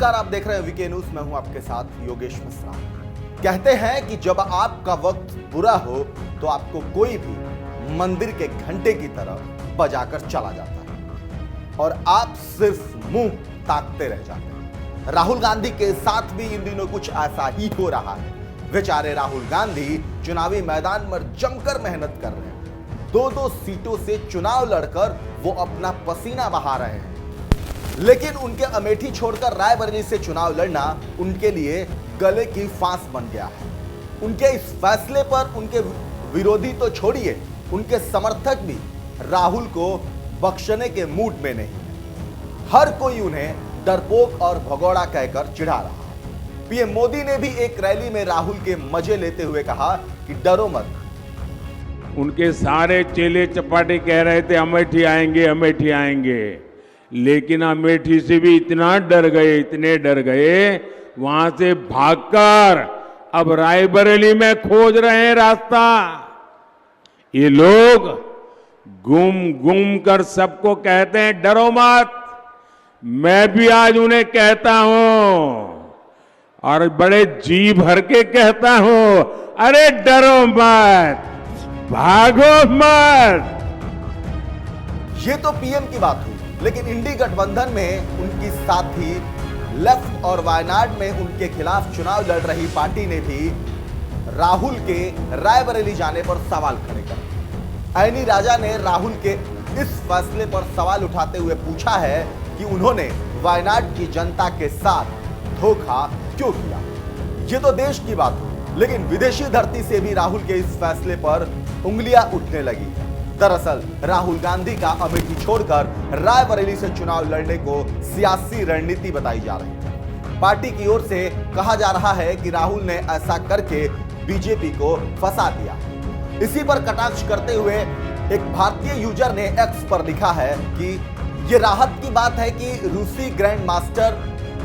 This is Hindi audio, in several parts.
नमस्कार, आप देख रहे हैं वीके न्यूज। मैं हूं आपके साथ योगेश मिश्रा। कहते हैं कि जब आपका वक्त बुरा हो तो आपको कोई भी मंदिर के घंटे की तरह बजाकर चला जाता है और आप सिर्फ मुंह ताकते रह जाते हैं। राहुल गांधी के साथ भी इन दिनों कुछ ऐसा ही हो रहा है। बेचारे राहुल गांधी चुनावी मैदान में जमकर मेहनत कर रहे हैं। दो सीटों से चुनाव लड़कर वो अपना पसीना बहा रहे हैं, लेकिन उनके अमेठी छोड़कर रायबरेली से चुनाव लड़ना उनके लिए गले की फांस बन गया है। उनके इस फैसले पर उनके विरोधी तो छोड़िए, उनके समर्थक भी राहुल को बख्शने के मूड में नहीं है। हर कोई उन्हें डरपोक और भगोड़ा कहकर चिढ़ा रहा है। पीएम मोदी ने भी एक रैली में राहुल के मजे लेते हुए कहा कि डरो मत। उनके सारे चेले चपाटे कह रहे थे अमेठी आएंगे, अमेठी आएंगे, लेकिन अमेठी से भी इतना डर गए, इतने डर गए, वहां से भागकर अब रायबरेली में खोज रहे हैं रास्ता। ये लोग घूम कर सबको कहते हैं डरो मत। मैं भी आज उन्हें कहता हूं और बड़े जी भर के कहता हूं, अरे डरो मत, भागो मत। ये तो पीएम की बात हुई, लेकिन इंडी गठबंधन में उनकी साथी लेफ्ट और वायनाड में उनके खिलाफ चुनाव लड़ रही पार्टी ने भी राहुल के रायबरेली जाने पर सवाल खड़े करे। ऐनी राजा ने राहुल के इस फैसले पर सवाल उठाते हुए पूछा है कि उन्होंने वायनाड की जनता के साथ धोखा क्यों किया। ये तो देश की बात हुई, लेकिन विदेशी धरती से भी राहुल के इस फैसले पर उंगलियां उठने लगी है। दरअसल राहुल गांधी का अमेठी छोड़कर रायबरेली से चुनाव लड़ने को सियासी रणनीति बताई जा रही है। पार्टी की ओर से कहा जा रहा है कि राहुल ने ऐसा करके बीजेपी को फंसा दिया। इसी पर कटाक्ष करते हुए एक भारतीय यूजर ने एक्स पर लिखा है कि यह राहत की बात है कि रूसी ग्रैंड मास्टर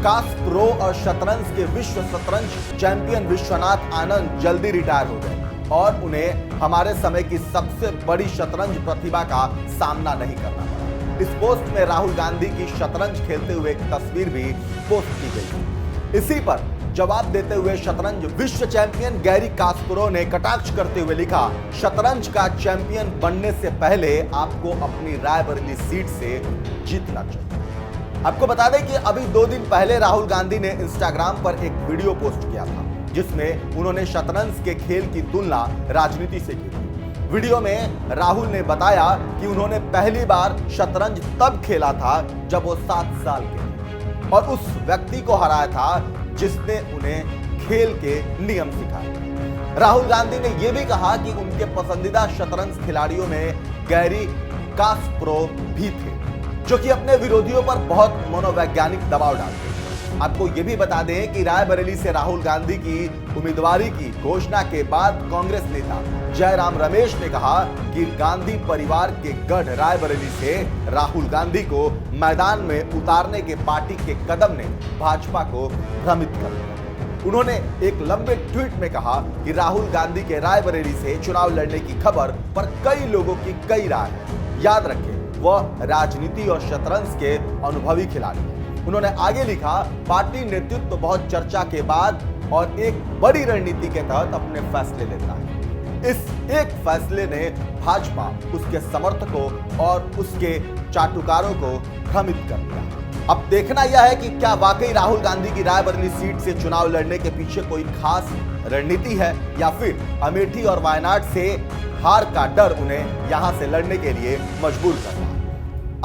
कास्परोव और शतरंज के विश्व शतरंज चैंपियन विश्वनाथ आनंद जल्दी रिटायर हो गए और उन्हें हमारे समय की सबसे बड़ी शतरंज प्रतिभा का सामना नहीं करना पड़ा। इस पोस्ट में राहुल गांधी की शतरंज खेलते हुए एक तस्वीर भी पोस्ट की गई। इसी पर जवाब देते हुए शतरंज विश्व चैंपियन गैरी कास्परोव ने कटाक्ष करते हुए लिखा, शतरंज का चैंपियन बनने से पहले आपको अपनी रायबरेली सीट से जीतना चाहिए। आपको बता दें कि अभी 2 दिन पहले राहुल गांधी ने इंस्टाग्राम पर एक वीडियो पोस्ट किया था, जिसमें उन्होंने शतरंज के खेल की तुलना राजनीति से की थी। वीडियो में राहुल ने बताया कि उन्होंने पहली बार शतरंज तब खेला था जब वो 7 साल के थे और उस व्यक्ति को हराया था जिसने उन्हें खेल के नियम सिखाए। राहुल गांधी ने यह भी कहा कि उनके पसंदीदा शतरंज खिलाड़ियों में गैरी कास्परोव भी थे, जो कि अपने विरोधियों पर बहुत मनोवैज्ञानिक दबाव डालते। आपको यह भी बता दें कि रायबरेली से राहुल गांधी की उम्मीदवारी की घोषणा के बाद कांग्रेस नेता जयराम रमेश ने कहा कि गांधी परिवार के गढ़ रायबरेली से राहुल गांधी को मैदान में उतारने के पार्टी के कदम ने भाजपा को भ्रमित कर दिया। उन्होंने एक लंबे ट्वीट में कहा कि राहुल गांधी के रायबरेली से चुनाव लड़ने की खबर पर कई लोगों की कई राय है। याद रखें, वह राजनीति और शतरंज के अनुभवी खिलाड़ी हैं। उन्होंने आगे लिखा, पार्टी नेतृत्व बहुत चर्चा के बाद और एक बड़ी रणनीति के तहत अपने फैसले लेता है। इस एक फैसले ने भाजपा, उसके समर्थकों और उसके चाटुकारों को भ्रमित कर दिया। अब देखना यह है कि क्या वाकई राहुल गांधी की रायबरेली सीट से चुनाव लड़ने के पीछे कोई खास रणनीति है या फिर अमेठी और वायनाड से हार का डर उन्हें यहां से लड़ने के लिए मजबूर कर रहा है।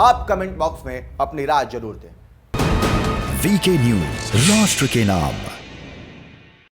आप कमेंट बॉक्स में अपनी राय जरूर दें। वीके न्यूज, राष्ट्र के नाम।